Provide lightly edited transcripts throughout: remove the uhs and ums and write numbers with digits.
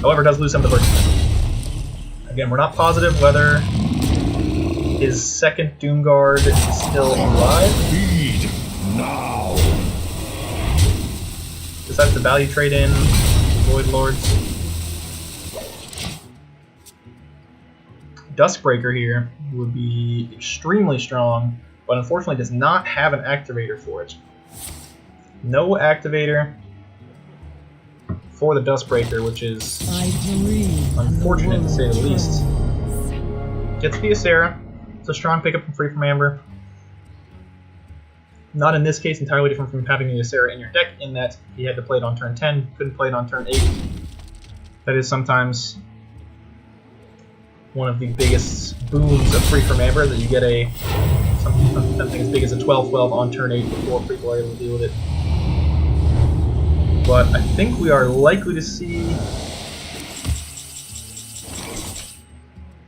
However, does lose some of the burst. Again, we're not positive whether his second Doomguard is still alive. Feed now. Decides to value trade in Void Lords. Duskbreaker here would be extremely strong, but unfortunately does not have an activator for it. No activator for the Duskbreaker, which is unfortunate to say the least. Gets the Ysera. It's a strong pickup from Free from Amber. Not in this case entirely different from having the Ysera in your deck, in that he had to play it on turn 10, couldn't play it on turn 8. That is sometimes one of the biggest boons of Free from Amber, that you get something as big as a 12/12 on turn 8 before people are able to deal with it. But I think we are likely to see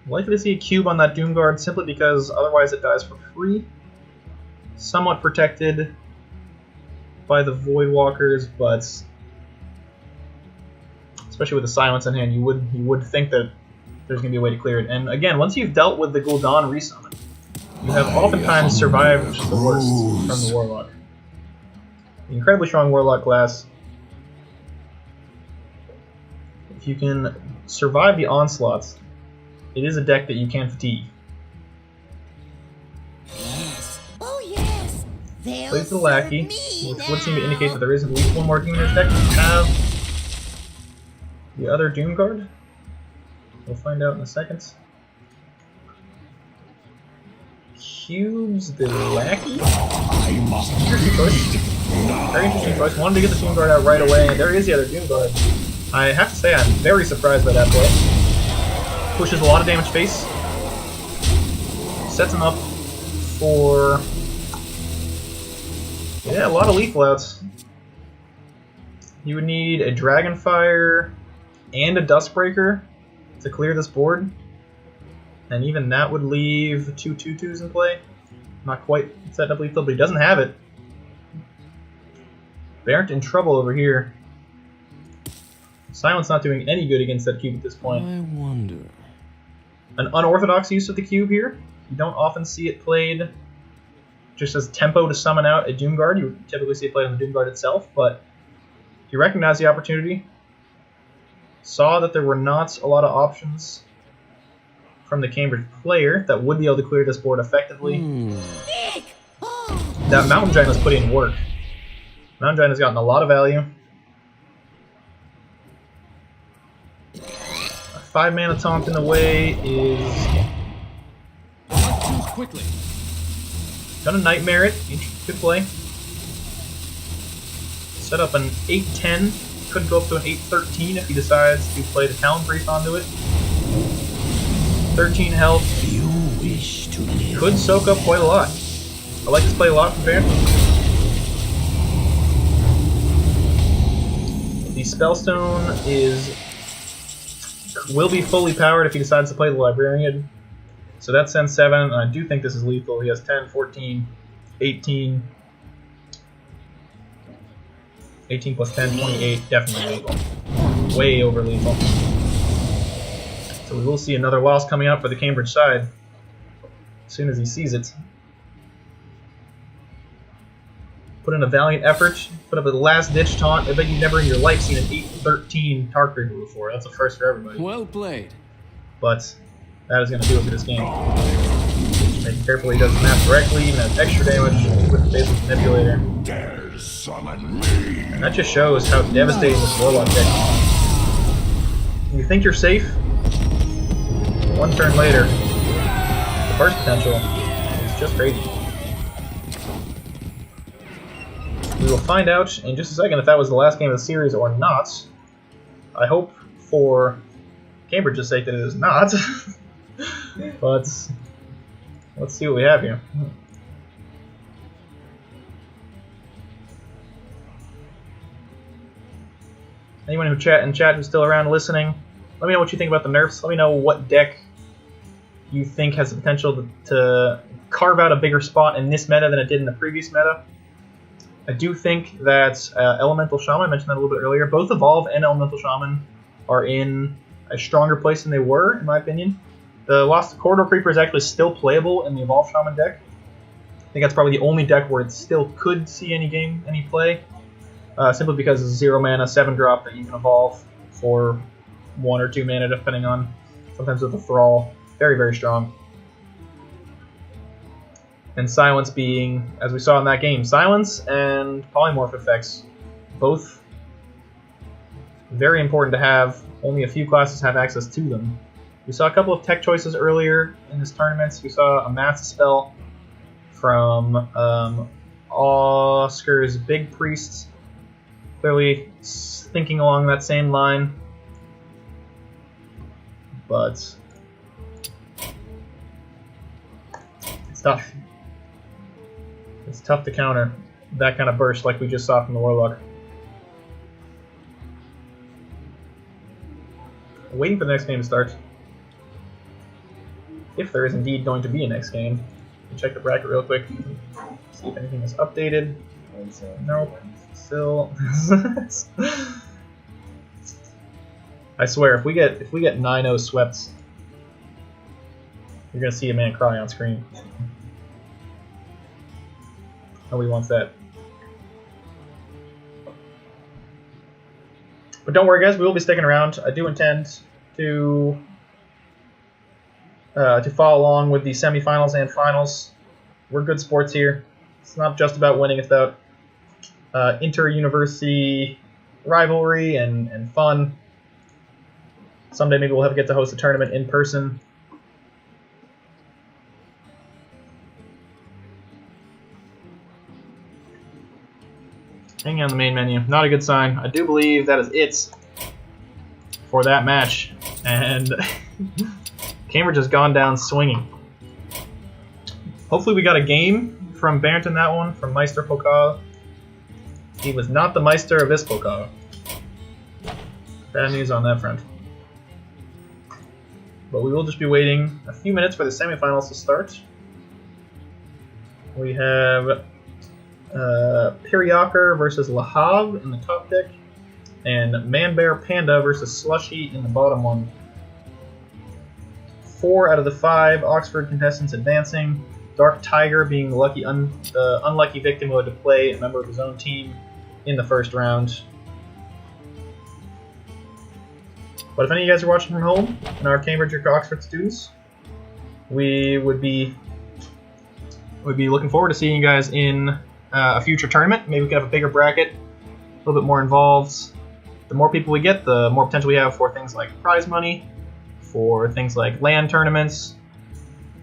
a cube on that Doomguard simply because otherwise it dies for free. Somewhat protected by the Voidwalkers, but especially with the silence in hand, you would think that there's going to be a way to clear it. And again, once you've dealt with the Gul'dan resummon, you have oftentimes survived the worst from the Warlock. The incredibly strong Warlock class. If you can survive the onslaughts, it is a deck that you can fatigue. Yes. Oh yes. Plays the Lackey, which would seem to indicate that there is at least one more demon in this deck. We have the other Doomguard. We'll find out in a second. Cubes the Lackey. Interesting choice. Very interesting choice. Wanted to get the Doomguard out right away, and there is the other Doomguard. I have to say I'm very surprised by that play. Pushes a lot of damage face. Sets him up for a lot of lethal outs. You would need a Dragonfire and a Duskbreaker to clear this board. And even that would leave 2 2/2s in play. Not quite setting up lethal, but he doesn't have it. They aren't in trouble over here. Silence not doing any good against that cube at this point. I wonder. An unorthodox use of the cube here. You don't often see it played just as tempo to summon out a Doomguard. You would typically see it played on the Doomguard itself, but he recognized the opportunity, saw that there were not a lot of options from the Cambridge player that would be able to clear this board effectively. That Mountain Giant has put in work. Mountain Giant has gotten a lot of value. 5 mana taunt in the way is Quickly. gonna Nightmare it. Good play. Set up an 8-10. Could go up to an 8-13 if he decides to play the Talon Priest onto it. 13 health. You wish to live. Could soak up quite a lot. I like this play a lot from Bear. The Spellstone will be fully powered if he decides to play the Librarian. So that sends 7, and I do think this is lethal. He has 10, 14, 18. 18 plus 10, 28, definitely lethal. Way over lethal. So we will see another loss coming up for the Cambridge side as soon as he sees it. Put in a valiant effort, put up a last-ditch taunt. I bet you've never in your life seen an 8-13 Tarkrid before. That's a first for everybody. Well played. But that is going to do it for this game. Making careful he does the math correctly, even has extra damage with the basic manipulator. Dare summon me. And that just shows how devastating this Warlock deck is. You think you're safe? One turn later, the burst potential is just crazy. We will find out in just a second if that was the last game of the series or not. I hope for Cambridge's sake that it is not. But let's see what we have here. Anyone in chat who's still around listening, let me know what you think about the nerfs. Let me know what deck you think has the potential to carve out a bigger spot in this meta than it did in the previous meta. I do think that Elemental Shaman, I mentioned that a little bit earlier, both Evolve and Elemental Shaman are in a stronger place than they were, in my opinion. The Lost Corridor Creeper is actually still playable in the Evolved Shaman deck. I think that's probably the only deck where it still could see any play, simply because it's a 0 mana 7-drop that you can evolve for 1 or 2 mana, depending on, sometimes with a Thrall. Very, very strong. And Silence being, as we saw in that game, Silence and Polymorph effects, both very important to have. Only a few classes have access to them. We saw a couple of tech choices earlier in this tournament. We saw a Mass Spell from Oscar's Big Priest, clearly thinking along that same line. But it's tough. It's tough to counter that kind of burst like we just saw from the Warlock. Waiting for the next game to start. If there is indeed going to be a next game. Check the bracket real quick. See if anything is updated. Nope. Still. I swear, if we get 9-0 swept, you're gonna see a man cry on screen. Nobody wants that. But don't worry, guys. We will be sticking around. I do intend to follow along with the semifinals and finals. We're good sports here. It's not just about winning. It's about inter-university rivalry and fun. Someday maybe we'll get to host a tournament in person. Hanging on the main menu. Not a good sign. I do believe that is it for that match. And Cambridge has gone down swinging. Hopefully we got a game from Barrington that one, from Meister Pokal. He was not the Meister of this Pokal. Bad news on that front. But we will just be waiting a few minutes for the semifinals to start. We have Piriaker versus Lahav in the top deck, and Manbear Panda versus Slushy in the bottom one. 4 out of the 5 Oxford contestants advancing. Dark Tiger being the unlucky victim who had to play a member of his own team in the first round. But if any of you guys are watching from home and are Cambridge or Oxford students, we would be looking forward to seeing you guys in a future tournament. Maybe we could have a bigger bracket, a little bit more involved. The more people we get, the more potential we have for things like prize money, for things like LAN tournaments.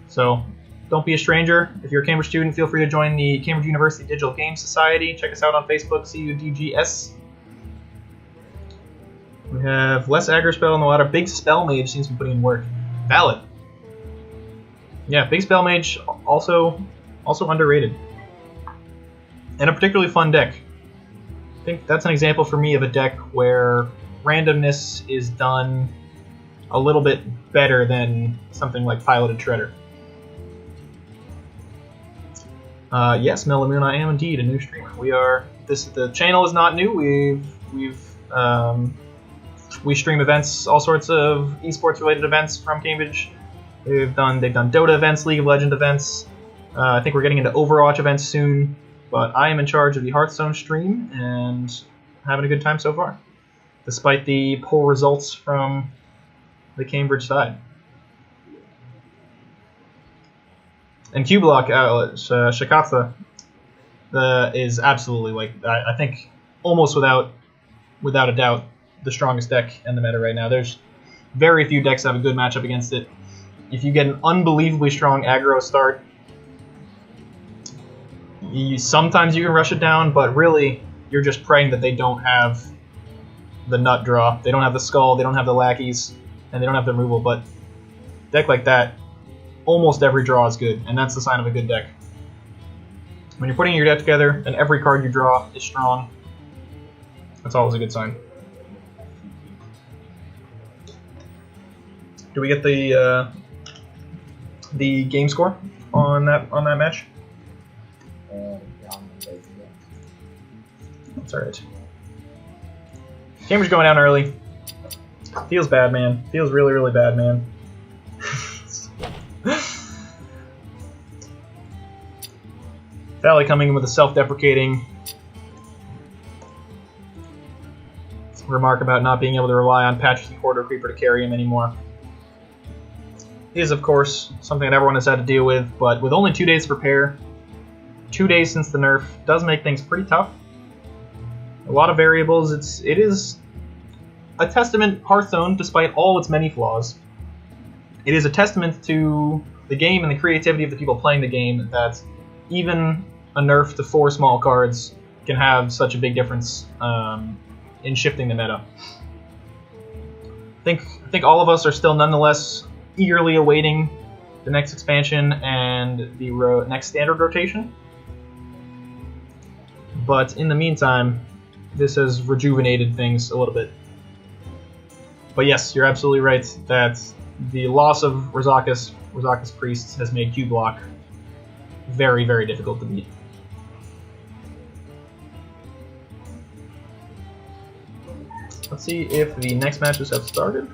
So don't be a stranger. If you're a Cambridge student, feel free to join the Cambridge University Digital Games Society. Check us out on Facebook, CUDGS. We have less aggro spell in the ladder. Big Spell Mage seems to be putting in work. Valid. Yeah, Big Spell Mage also underrated. And a particularly fun deck. I think that's an example for me of a deck where randomness is done a little bit better than something like Piloted Shredder. Yes, Melamoon, I am indeed a new streamer. The channel is not new. We stream events, all sorts of esports related events from Cambridge. They've done Dota events, League of Legends events. I think we're getting into Overwatch events soon. But I am in charge of the Hearthstone stream and having a good time so far, despite the poor results from the Cambridge side. And Q-Block, Shakatha is absolutely, I think, almost without a doubt, the strongest deck in the meta right now. There's very few decks that have a good matchup against it. If you get an unbelievably strong aggro start, sometimes you can rush it down, but really, you're just praying that they don't have the nut draw. They don't have the skull, they don't have the lackeys, and they don't have the removal, but a deck like that, almost every draw is good, and that's the sign of a good deck. When you're putting your deck together, and every card you draw is strong, that's always a good sign. Do we get the game score on that match? That's alright. Cambridge going down early. Feels bad, man. Feels really, really bad, man. Valley coming in with a self-deprecating remark about not being able to rely on Patches and Corridor Creeper to carry him anymore. Is, of course, something that everyone has had to deal with, but with only 2 days to prepare, 2 days since the nerf, does make things pretty tough. A lot of variables. It is a testament, Hearthstone, despite all its many flaws, it is a testament to the game and the creativity of the people playing the game that even a nerf to 4 small cards can have such a big difference in shifting the meta. I think all of us are still nonetheless eagerly awaiting the next expansion and the next standard rotation. But in the meantime, this has rejuvenated things a little bit. But yes, you're absolutely right that the loss of Rozakus Priest has made Q-Block very, very difficult to beat. Let's see if the next matches have started.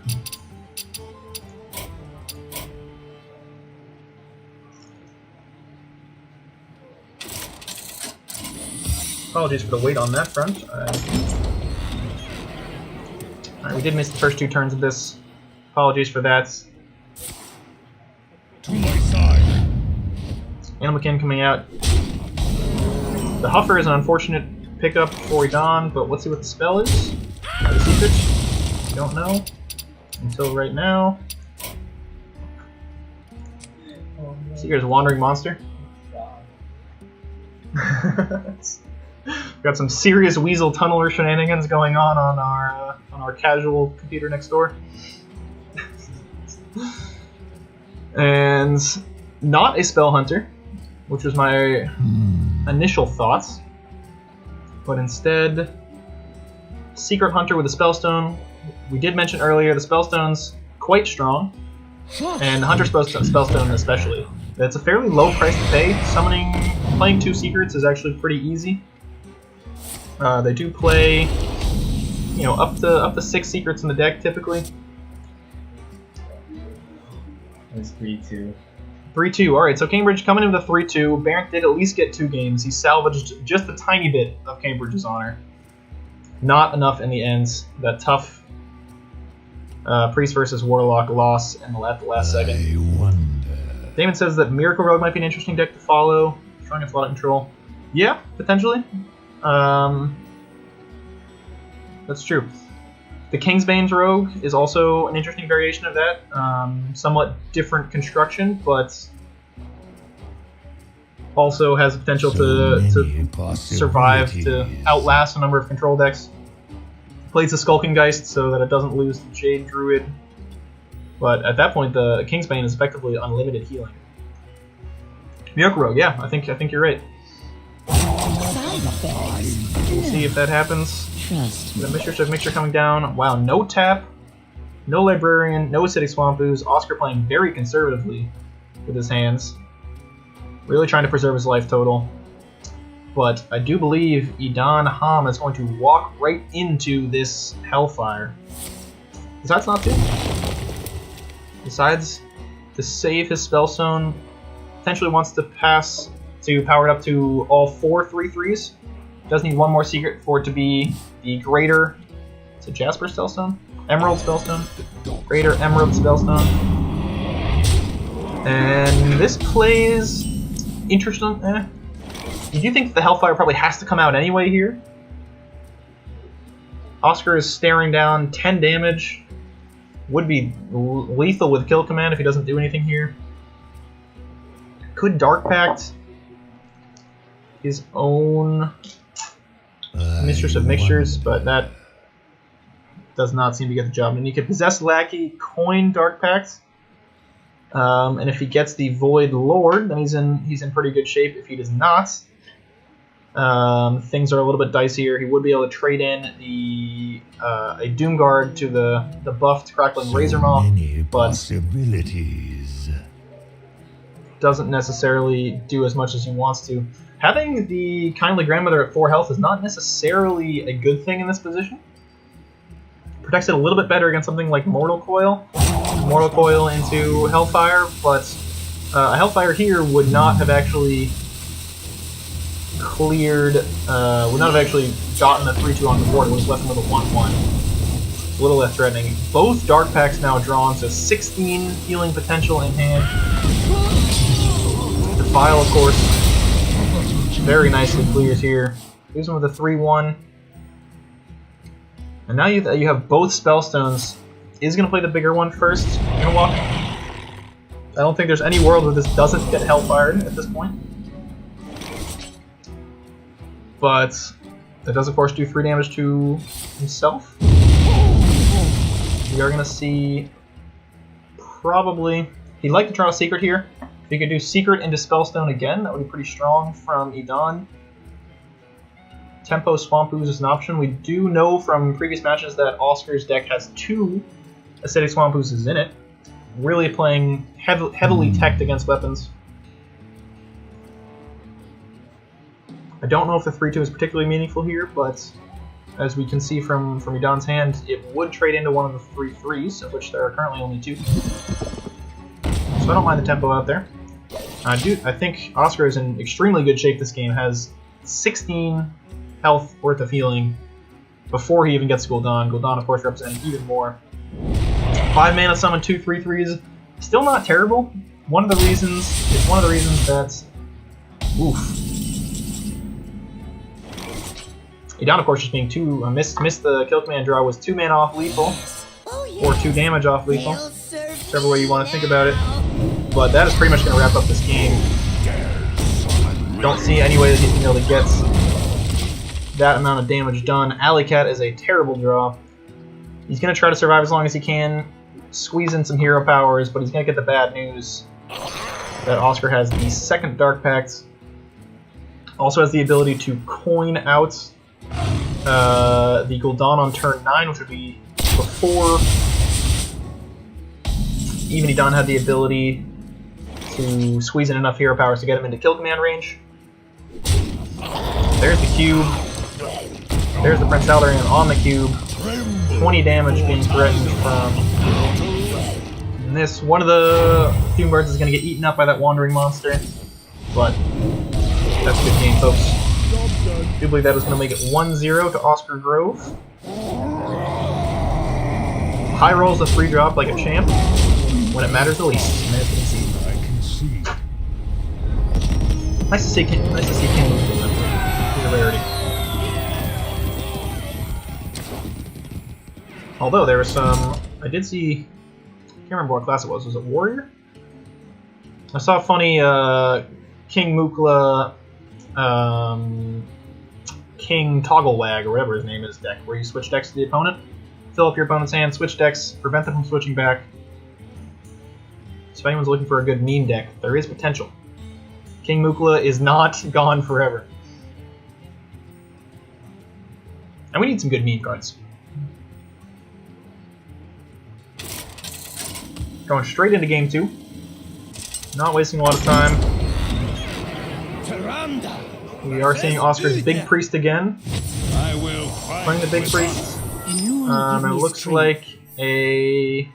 Apologies for the wait on that front. Alright, we did miss the first 2 turns of this. Apologies for that. To my side. Animalkin coming out. The Huffer is an unfortunate pickup for Edan, but let's see what the spell is. The secret? Don't know. Until right now. Seeker's Wandering Monster. Got some serious Weasel Tunneler shenanigans going on our casual computer next door. And not a Spell Hunter, which was my initial thoughts, but instead Secret Hunter with a Spellstone. We did mention earlier the Spellstone's quite strong, and the Hunter Spellstone especially. It's a fairly low price to pay. Playing 2 secrets is actually pretty easy. They do play, up to 6 secrets in the deck typically. It's 3-2. 3-2. All right, so Cambridge coming in with a 3-2. Barrett did at least get 2 games. He salvaged just a tiny bit of Cambridge's honor. Not enough in the end. That tough Priest versus Warlock loss at the last second. I wonder. Damon says that Miracle Rogue might be an interesting deck to follow. Trying to a lot of control. Yeah, potentially. That's true. The Kingsbane's Rogue is also an interesting variation of that. Somewhat different construction, but also has the potential to survive, to outlast a number of control decks. Plays the Skulking Geist so that it doesn't lose the Jade Druid. But at that point, the Kingsbane is effectively unlimited healing. Miracle Rogue, yeah, I think you're right. Side effects. We'll see if that happens. Trust me. The Mixture coming down. Wow, no tap, no Librarian, no Acidic Swamp Ooze. Oscar playing very conservatively with his hands. Really trying to preserve his life total. But I do believe Edan Ham is going to walk right into this Hellfire. Decides not to. Decides to save his Spellstone. Potentially wants to pass to power it up to all 4 3/3s. Does need 1 more secret for it to be the greater. Is it Jasper Spellstone? Emerald Spellstone? Greater Emerald Spellstone. And this plays interesting. You do think the Hellfire probably has to come out anyway here? Oscar is staring down 10 damage. Would be lethal with Kill Command if he doesn't do anything here. Could Dark Pact his own Mistress of Mixtures, but that does not seem to get the job. And you could Possess Lackey, coin Dark Pact, and if he gets the Void Lord, then he's in pretty good shape. If he does not, things are a little bit dicier. He would be able to trade in a Doomguard to the buffed Crackling Razor Maw, but possibilities. Doesn't necessarily do as much as he wants to. Having the Kindly Grandmother at 4 health is not necessarily a good thing in this position. protects it a little bit better against something like Mortal Coil. Mortal Coil into Hellfire, but a Hellfire here would not have actually cleared, would not have actually gotten a 3-2 on the board. It would have left him with a 1-1. A little less threatening. Both Dark Packs now drawn, so 16 healing potential in hand. Defile, of course, very nicely clears here. Leaves him with a 3-1. And now you have both Spellstones. Is going to play the bigger one first. Gonna walk. I don't think there's any world where this doesn't get Hellfired at this point. But that does, of course, do 3 damage to himself. We are going to see probably... He'd like to draw a Secret here. If he could do Secret into Spellstone again, that would be pretty strong from Idan. Tempo Swamp Ooze is an option. We do know from previous matches that Oscar's deck has 2 Acidic Swamp Oozes in it. Really playing heavily teched against weapons. I don't know if the 3-2 is particularly meaningful here, but as we can see from Idan's hand, it would trade into one of the 3-3s, of which there are currently only 2. So I don't mind the tempo out there. I think Oscar is in extremely good shape this game. Has 16 health worth of healing before he even gets Gul'dan. Gul'dan, of course, representing even more. 5 mana summon 2 3-3s. Still not terrible. It's one of the reasons that... Oof. Idan, of course, just being missed the kill command draw, was 2 mana off lethal, or 2 damage off lethal, whichever way you want to think about it. But that is pretty much going to wrap up this game. Don't see any way that he's going to be able to get that amount of damage done. Alley Cat is a terrible draw. He's going to try to survive as long as he can, squeeze in some hero powers, but he's going to get the bad news that Oscar has the second Dark Pact. Also has the ability to coin out the Gul'dan on turn 9, which would be before even Idan had the ability to squeeze in enough hero powers to get him into kill command range. There's the cube. There's the Prince Alarian on the cube. 20 damage being threatened from this. One of the Fume Guards is going to get eaten up by that Wandering Monster, but that's a good game, folks. I do believe that is going to make it 1-0 to Oscar Grove. High rolls a 3-drop like a champ when it matters the least. As you can see. Nice to see King. He's a rarity. Although there was some, I did see. I can't remember what class it was. Was it Warrior? I saw a funny King Mukla, King Togglewag, or whatever his name is, deck, where you switch decks to the opponent, fill up your opponent's hand, switch decks, prevent them from switching back. So if anyone's looking for a good meme deck, there is potential. King Mukla is not gone forever. And we need some good meme cards. Going straight into game 2. Not wasting a lot of time. We are seeing Oscar's Big Priest again. Playing the Big Priest. It looks like a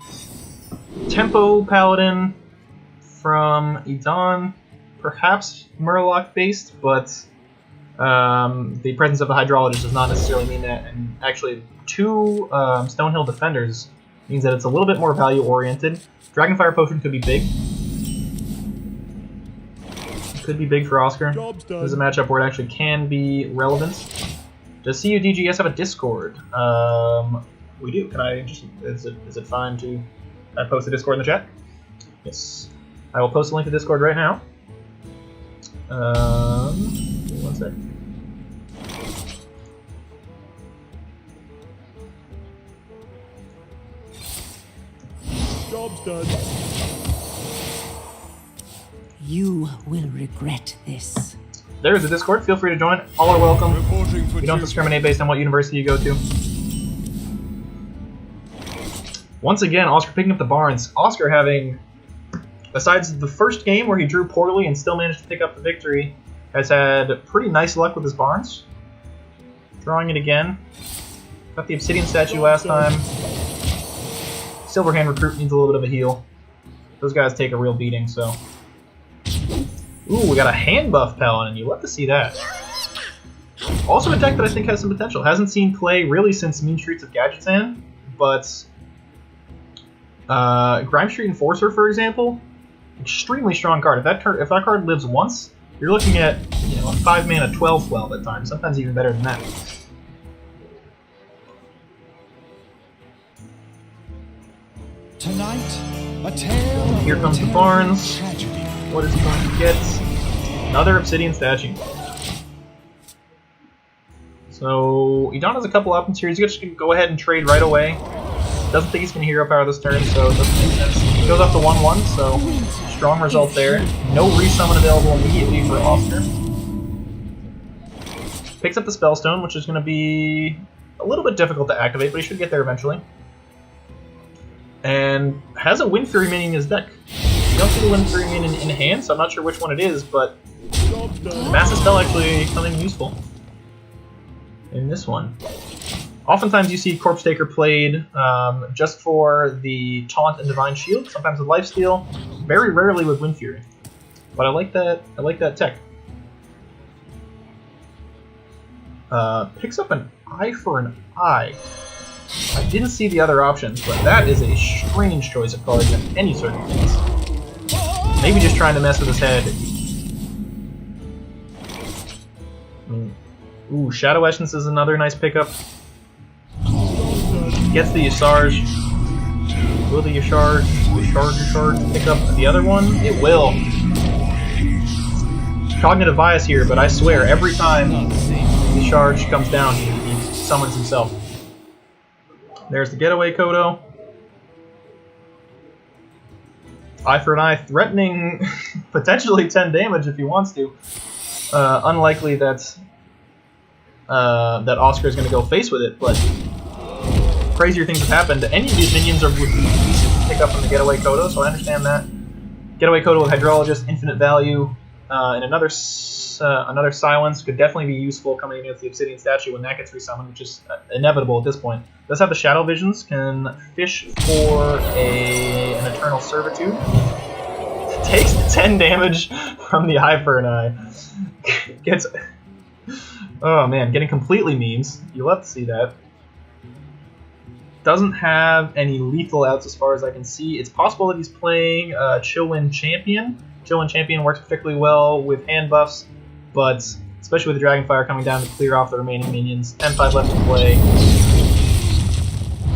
Tempo Paladin from Idan. Perhaps Murloc based, but the presence of the Hydrologist does not necessarily mean that. And actually, 2 Stonehill Defenders means that it's a little bit more value oriented. Dragonfire Potion could be big. It could be big for Oscar. This is a matchup where it actually can be relevant. Does CUDGS have a Discord? We do. Can I just... Is it fine to... I post the Discord in the chat? Yes. I will post a link to Discord right now. Give me 1 sec. Job's done. You will regret this. There's the Discord. Feel free to join. All are welcome. We don't discriminate based on what university you go to. Once again, Oscar picking up the Barnes. Oscar having, besides the first game where he drew poorly and still managed to pick up the victory, has had pretty nice luck with his Barnes. Drawing it again. Got the Obsidian statue last time. Silverhand Recruit needs a little bit of a heal. Those guys take a real beating, so... Ooh, we got a hand buff Paladin. You love to see that. Also a deck that I think has some potential. Hasn't seen play really since Mean Streets of Gadgetzan, but... Grime Street Enforcer, for example, extremely strong card. If that card lives once, you're looking at, you know, a 5-mana 12/12 at times, sometimes even better than that. Tonight, a tale. Here comes the Barnes. What is he going to get? Another Obsidian Statue. So, Idon has a couple options here. He's just going to go ahead and trade right away. Doesn't think he's going to hero power this turn, so it doesn't make sense. He goes up to 1/1, so strong result there. No resummon available immediately for Oscar. Picks up the Spellstone, which is going to be a little bit difficult to activate, but he should get there eventually. And has a Wind Fury minion in his deck. You don't see the Wind Fury minion in hand, so I'm not sure which one it is, but Massive Spell actually coming useful in this one. Oftentimes you see Corpse Taker played just for the Taunt and Divine Shield, sometimes with Lifesteal, very rarely with Wind Fury. But I like that tech. Picks up an Eye for an Eye. I didn't see the other options, but that is a strange choice of cards in any circumstance. Maybe just trying to mess with his head. Ooh, Shadow Essence is another nice pickup. Gets the Yasharge. Will the Yasharge pick up the other one? It will. Cognitive bias here, but I swear, every time Yasharge comes down, he summons himself. There's the Getaway Kodo. Eye for an Eye, threatening potentially 10 damage if he wants to. Unlikely that Oscar is going to go face with it, but crazier things have happened. Any of these minions are easy to pick up from the Getaway Kodo, so I understand that. Getaway Kodo with Hydrologist, infinite value, and another Silence could definitely be useful coming against the Obsidian Statue when that gets resummoned, which is inevitable at this point. Does have the Shadow Visions, can fish for an Eternal Servitude. Takes 10 damage from the Eye for an Eye. Gets... Oh man, getting completely memes. You love to see that. Doesn't have any lethal outs as far as I can see. It's possible that he's playing Chillwind Champion. Chillwind Champion works particularly well with hand buffs, but especially with the Dragonfire coming down to clear off the remaining minions. 10-5 left to play.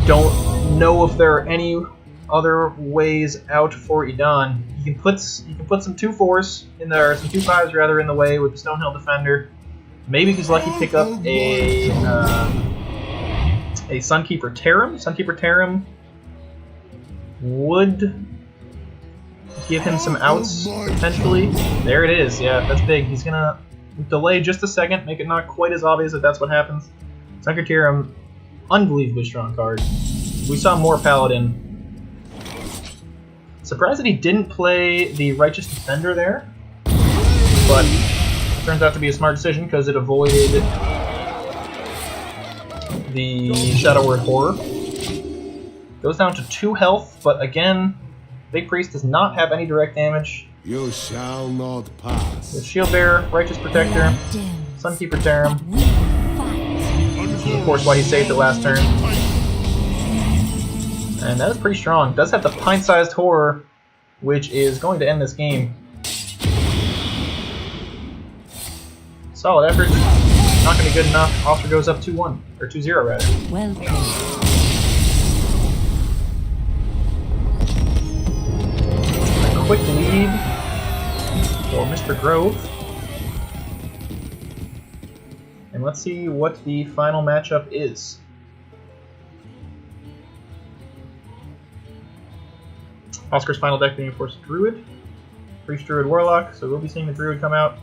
Don't know if there are any other ways out for Idon. You can put some 2/4s in there, some 2/5s rather, in the way with the Stonehill Defender. Maybe if he's lucky, pick up a Sunkeeper Tarim. Sunkeeper Tarim would give him some outs, potentially. There it is, yeah, that's big. He's gonna delay just a second, make it not quite as obvious if that's what happens. Sunkeeper Tarim, unbelievably strong card. We saw more Paladin. Surprised that he didn't play the Righteous Defender there, but it turns out to be a smart decision because it avoided the Shadow Word Horror. Goes down to 2 health, but again, Big Priest does not have any direct damage. You shall not pass. The Shield Bearer, Righteous Protector, Sunkeeper Tarim. Which is of course why he saved it last turn. And that is pretty strong. Does have the Pint-Sized Horror, which is going to end this game. Solid effort. Not going to be good enough. Oscar goes up 2-1, or 2-0 rather. Well played. A quick lead for Mr. Grove. And let's see what the final matchup is. Oscar's final deck being, of course, Druid. Priest, Druid, Warlock, so we'll be seeing the Druid come out.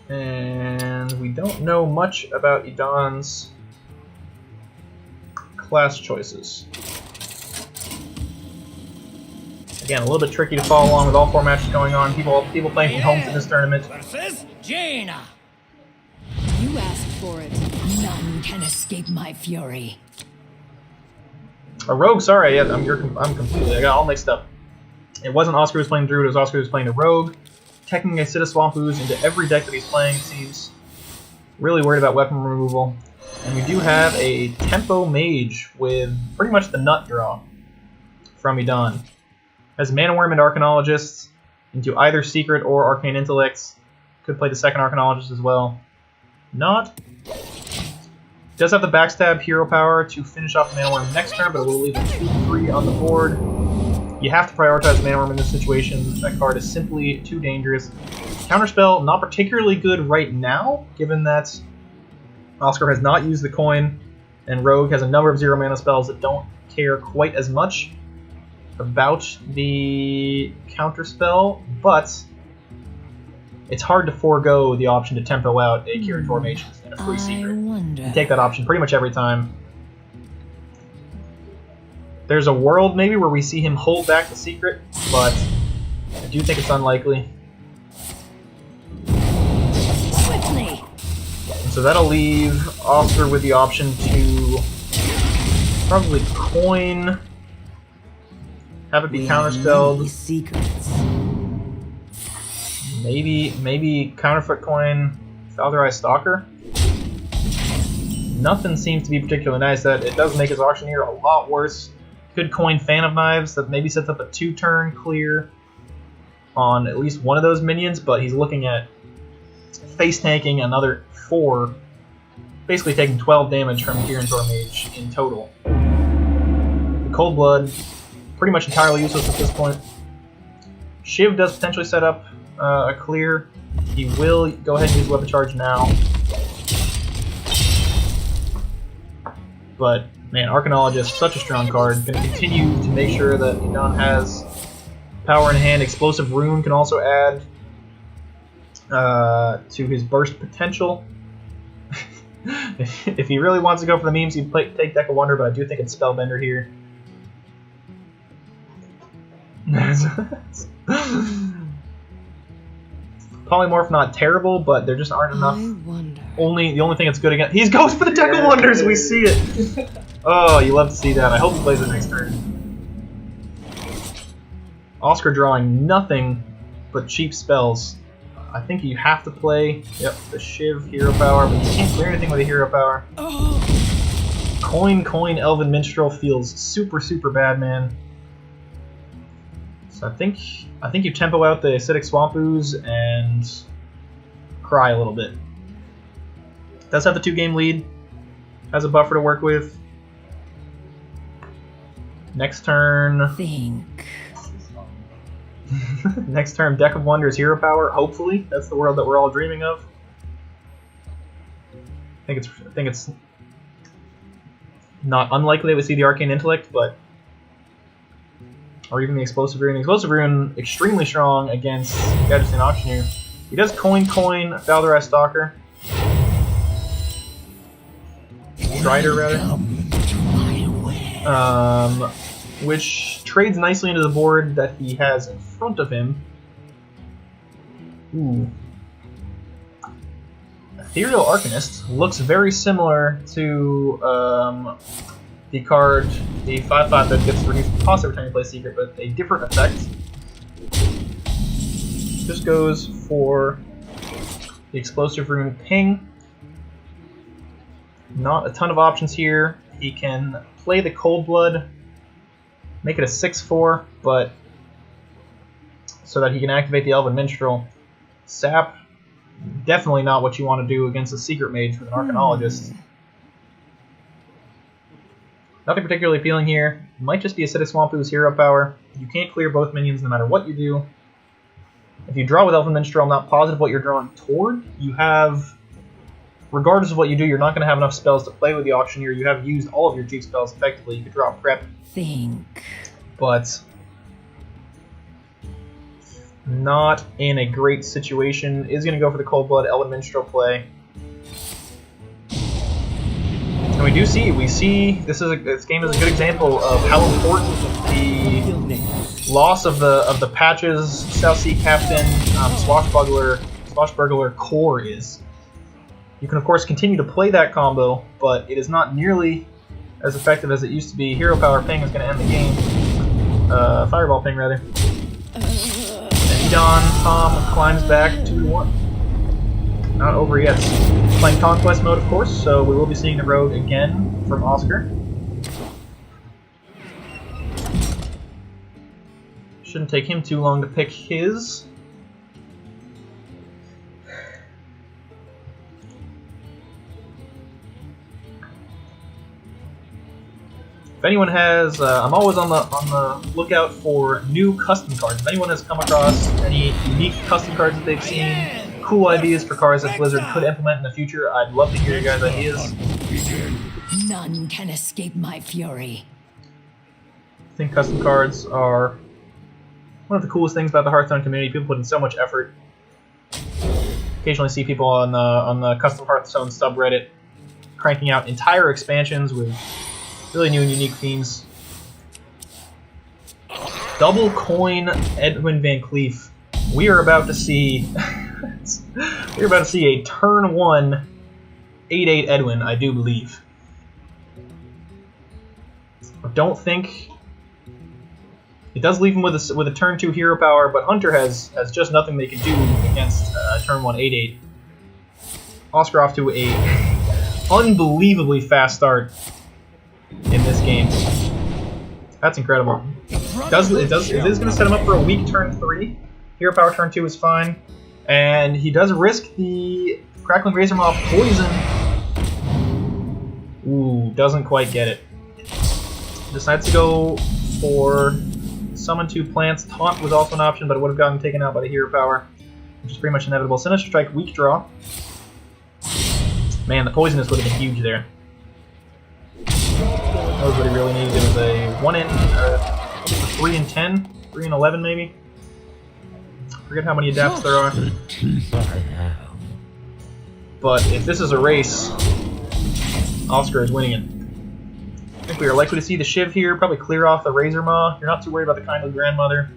And we don't know much about Idon's class choices. Again, a little bit tricky to follow along with all 4 matches going on. People playing from home for this tournament. You asked for it. None can escape my fury. A rogue, sorry, yeah, I'm completely, I got all mixed up. It wasn't Oscar who was playing Druid, it was Oscar who was playing a rogue. Teching a Cita Swamp Ooze into every deck that he's playing, it seems. Really worried about weapon removal. And we do have a Tempo Mage with pretty much the nut draw from Idan. Has Mana Worm and Arcanologist into either Secret or Arcane Intellects. Could play the second Arcanologist as well. Not. Does have the Backstab Hero Power to finish off the Mana Worm next turn, but it will leave a 2-3 on the board. You have to prioritize Mana Worm in this situation. That card is simply too dangerous. Counterspell, not particularly good right now, given that Oscar has not used the coin, and Rogue has a number of 0 mana spells that don't care quite as much about the counterspell, but it's hard to forego the option to tempo out a Kirator Mage and a free secret. You take that option pretty much every time. There's a world maybe where we see him hold back the secret, but I do think it's unlikely. Swiftly. So that'll leave Oscar with the option to probably coin, have it be counterspelled. Secrets. Maybe counterfoot coin, Valderai Stalker. Nothing seems to be particularly nice. That it does make his Auctioneer a lot worse. Could coin Fan of Knives, that maybe sets up a 2-turn clear on at least one of those minions, but he's looking at face tanking another 4, basically taking 12 damage from Kirator Mage in total. The Cold Blood, pretty much entirely useless at this point. Shiv does potentially set up a clear. He will go ahead and use Weapon Charge now. But, man, Arcanologist, such a strong card. Going to continue to make sure that Idan has power in hand. Explosive Rune can also add to his burst potential. If he really wants to go for the memes, he'd take Deck of Wonder, but I do think it's Spellbender here. Polymorph not terrible, but there just aren't enough. The only thing that's good against he goes for the Deck of Wonders. We see it. Oh, you love to see that. I hope he plays it next turn. Oscar drawing nothing but cheap spells. I think you have to play the Shiv hero power, but you can't clear anything with a hero power. Coin Elven Minstrel feels super bad, man. So I think you tempo out the Acidic Swamp Ooze and cry a little bit. Does have the 2-game lead. Has a buffer to work with. Next turn. Next turn, Deck of Wonders hero power. Hopefully, that's the world that we're all dreaming of. I think it's not unlikely that we see the Arcane Intellect, but. Or even the Explosive Rune. The Explosive Rune, extremely strong against Gadgetzan Auctioneer. He does coin Valderai Stalker. Strider, rather. Which trades nicely into the board that he has in front of him. Ooh. Ethereal Arcanist looks very similar to the card, the 5/5 that gets reduced cost every time you play Secret, but a different effect. Just goes for the Explosive Rune Ping. Not a ton of options here. He can play the Cold Blood, make it a 6/4, but so that he can activate the Elven Minstrel. Sap, definitely not what you want to do against a Secret Mage with an Arcanologist. Nothing particularly appealing here. Might just be Acidic Swamp Ooze hero power. You can't clear both minions no matter what you do. If you draw with Elven Minstrel, I'm not positive what you're drawing toward. You have, regardless of what you do, you're not going to have enough spells to play with the Auctioneer. You have used all of your cheap spells effectively. You could draw Prep. But not in a great situation. Is going to go for the Cold Blood Elven Minstrel play. And we see this game is a good example of how important the loss of the Patches, South Sea Captain, Swashbuckler core is. You can of course continue to play that combo, but it is not nearly as effective as it used to be. Hero Power Ping is going to end the game. Fireball Ping, rather. And Edon Tom climbs back 2-1. Not over yet. Playing Conquest mode, of course, so we will be seeing the rogue again from Oscar. Shouldn't take him too long to pick his. If anyone has, I'm always on the lookout for new custom cards. If anyone has come across any unique custom cards that they've seen, cool ideas for cards that Blizzard could implement in the future, I'd love to hear your guys' ideas. None can escape my fury. I think custom cards are one of the coolest things about the Hearthstone community. People put in so much effort. Occasionally see people on the custom Hearthstone subreddit cranking out entire expansions with really new and unique themes. Double coin Edwin Van Cleef. We are about to see we're about to see a turn 1 8/8 Edwin, I do believe. I don't think it does leave him with a turn 2 hero power, but Hunter has just nothing they can do against turn 1 8/8. Oscar off to a unbelievably fast start in this game. That's incredible. It is going to set him up for a weak turn 3. Hero power turn 2 is fine. And he does risk the Crackling Razor Maw poison. Ooh, doesn't quite get it. Decides to go for Summon 2 Plants. Taunt was also an option, but it would have gotten taken out by the hero power, which is pretty much inevitable. Sinister Strike, weak draw. Man, the poisonous would have been huge there. That was what he really needed. It was a 3 and 10? 3 and 11 maybe? Forget how many adapts there are. But if this is a race, Oscar is winning it. I think we are likely to see the Shiv here, probably clear off the Razor Maw. You're not too worried about the Kindly Grandmother.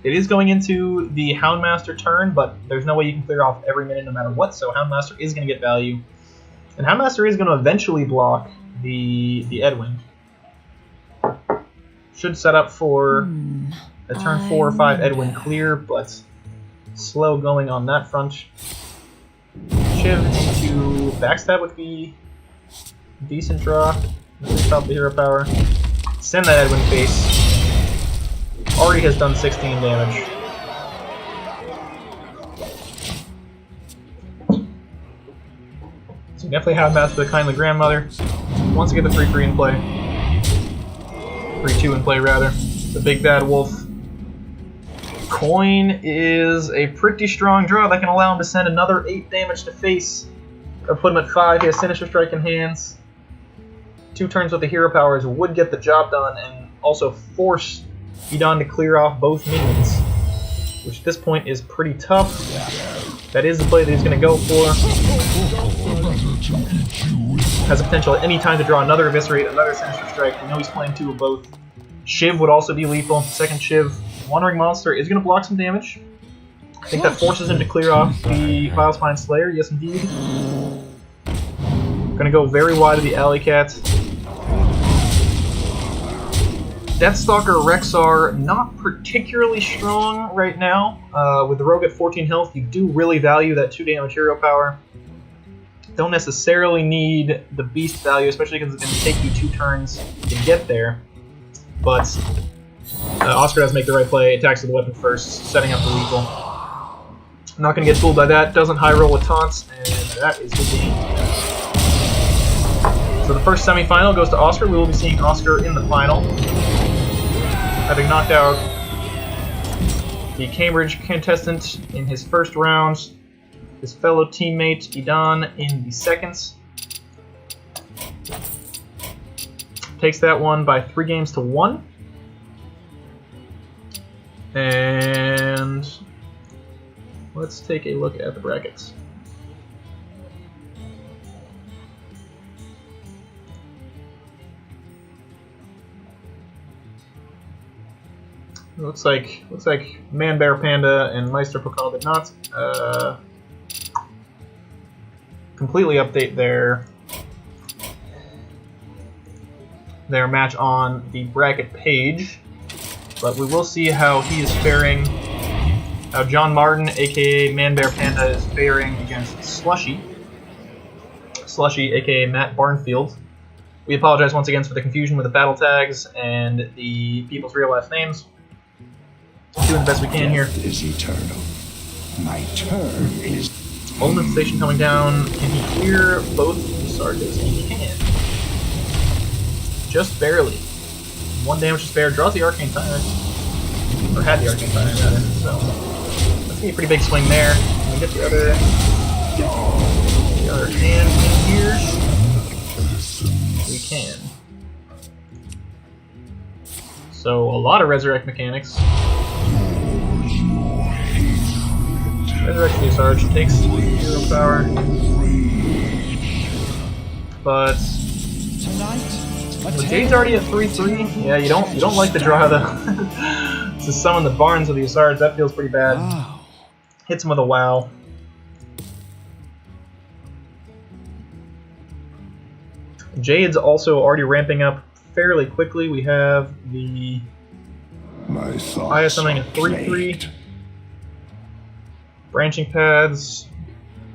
It is going into the Houndmaster turn, but there's no way you can clear off every minute no matter what, so Houndmaster is going to get value. And Houndmaster is going to eventually block the Edwin. Should set up for a turn 4 or 5 Edwin clear, but slow going on that front. Shiv into Backstab would be a decent draw. Stop the hero power. Send that Edwin face. Already has done 16 damage. So definitely have Master the Kindly Grandmother. Wants to get the 3-3 in play. 3-2 in play, rather. The Big Bad Wolf. Coin is a pretty strong draw that can allow him to send another 8 damage to face. Or put him at 5. He has Sinister Strike in hands. 2 turns with the hero powers would get the job done and also force Edon to clear off both minions, which at this point is pretty tough. That is the play that he's going to go for. Has the potential at any time to draw another Eviscerate, another Sinister Strike. We know he's playing 2 of both. Shiv would also be lethal. Second Shiv. Wandering Monster is going to block some damage. I think that forces him to clear off the Vilespine Slayer. Yes, indeed. Going to go very wide of the Alley Cat. Deathstalker Rexar, not particularly strong right now. With the Rogue at 14 health, you do really value that 2 damage hero power. Don't necessarily need the beast value, especially because it's going to take you 2 turns to get there. But Oscar does make the right play, attacks with the weapon first, setting up the lethal. Not going to get fooled by that, doesn't high roll with taunts, and that is the game. So the first semifinal goes to Oscar. We will be seeing Oscar in the final, having knocked out the Cambridge contestant in his first round, his fellow teammate Edon in the second. Takes that one by 3 games to 1. And let's take a look at the brackets. Looks like Man Bear Panda and Meister Pokal did not completely update their match on the bracket page, but we will see how he is faring. How John Martin, aka Man Bear Panda, is faring against Slushy, aka Matt Barnfield. We apologize once again for the confusion with the battle tags and the people's real last names. Doing the best we can here. Death is eternal. My turn is... Ultimate Station coming down. Can he clear both Sarges? He can. Just barely. 1 damage to spare. Draws the Arcane Tyrant. Or had the Arcane Tyrant, rather. So, that's gonna be a pretty big swing there. Can we get the other hand in here? We can. So, a lot of Resurrect mechanics. Resurrect the Sarge takes 0 power. But Jade's already at 3/3. Yeah, you don't like to draw the to summon the Barns with the Sarge. That feels pretty bad. Wow. Hits him with a wow. Jade's also already ramping up fairly quickly. We have the Aya summoning at 3/3. Branching Paths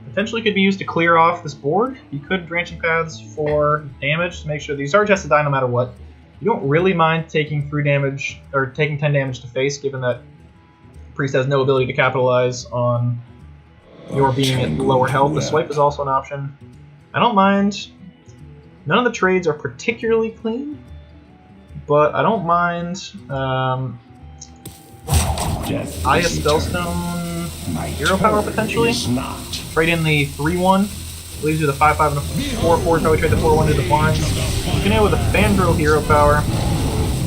potentially could be used to clear off this board. You could Branching Paths for damage to make sure the Sarge has to die no matter what. You don't really mind taking 3 damage, or taking 10 damage to face, given that Priest has no ability to capitalize on your being at lower health. The Swipe is also an option. I don't mind. None of the trades are particularly clean, but I don't mind Aya Spellstone 0 power potentially. Trade in the 3/1, leaves you the 5/5 and a 4/4. Probably trade the 4/1 to the blinds. You can end with a Fandrill 0 power,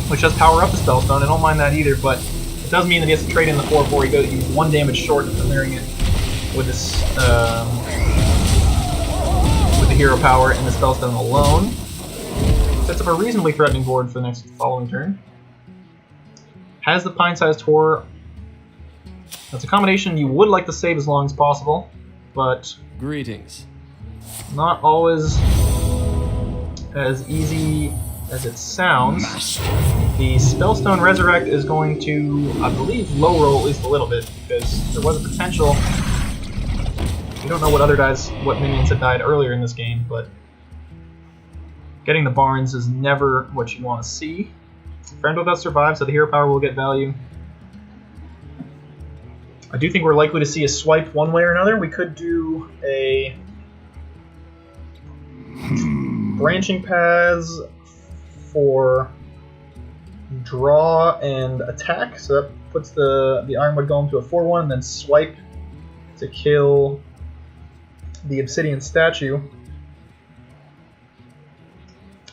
which does power up the Spellstone. I don't mind that either, but it does mean that he has to trade in the 4/4. He's 1 damage short of clearing it with this with the 0 power and the Spellstone alone. Sets up a reasonably threatening board for the next following turn. Has the Pine-sized Horror. That's a combination you would like to save as long as possible, but greetings. Not always as easy as it sounds. The Spellstone Resurrect is going to, I believe, low roll at least a little bit, because there was a potential. We don't know what minions had died earlier in this game, but getting the Barns is never what you want to see. Friendwell does survive, so the hero power will get value. I do think we're likely to see a swipe one way or another. We could do a branching paths for draw and attack, so that puts the Ironwood Golem to a 4/1, and then swipe to kill the Obsidian Statue.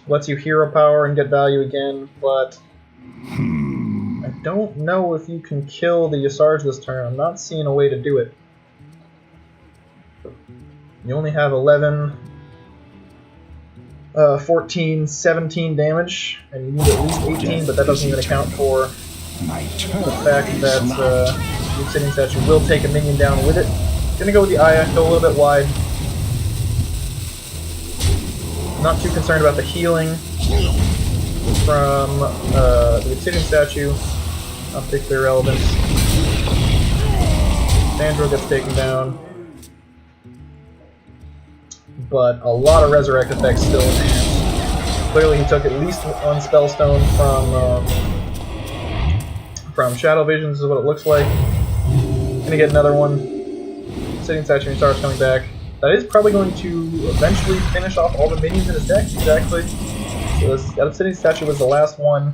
Lets you hero power and get value again, but I don't know if you can kill the Yasarj this turn. I'm not seeing a way to do it. You only have 11, 14, 17 damage, and you need at least 18, but that doesn't even account for the fact that the Obsidian Statue will take a minion down with it. Gonna go with the Aya, go a little bit wide. Not too concerned about the healing from the Obsidian Statue. Optically irrelevant. Fandrill gets taken down. But a lot of Resurrect effects still in hand. Clearly he took at least one Spellstone from Shadow Visions, is what it looks like. Gonna get another one. Obsidian Statue and Stars coming back. That is probably going to eventually finish off all the minions in his deck, exactly. So that Obsidian Statue was the last one.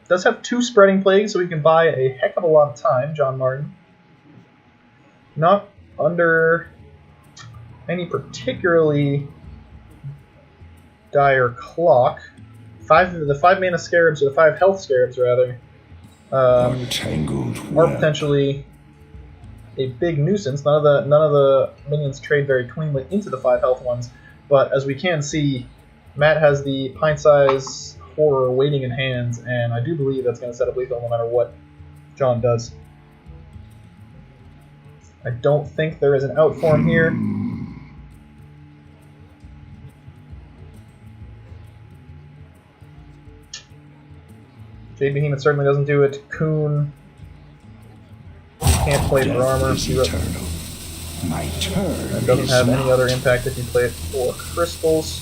Does have 2 Spreading Plagues, so he can buy a heck of a lot of time, John Martin. Not under any particularly dire clock. The 5 mana Scarabs, or the 5 health Scarabs, rather, are potentially a big nuisance. None of the minions trade very cleanly into the 5 health ones, but as we can see, Matt has the Pint-Size Horror waiting in hand, and I do believe that's going to set up lethal no matter what John does. I don't think there is an out for him here. Jade Behemoth certainly doesn't do it. Coon can't play for armor. Eternal. My turn And doesn't is have any not. other impact if you play it for crystals.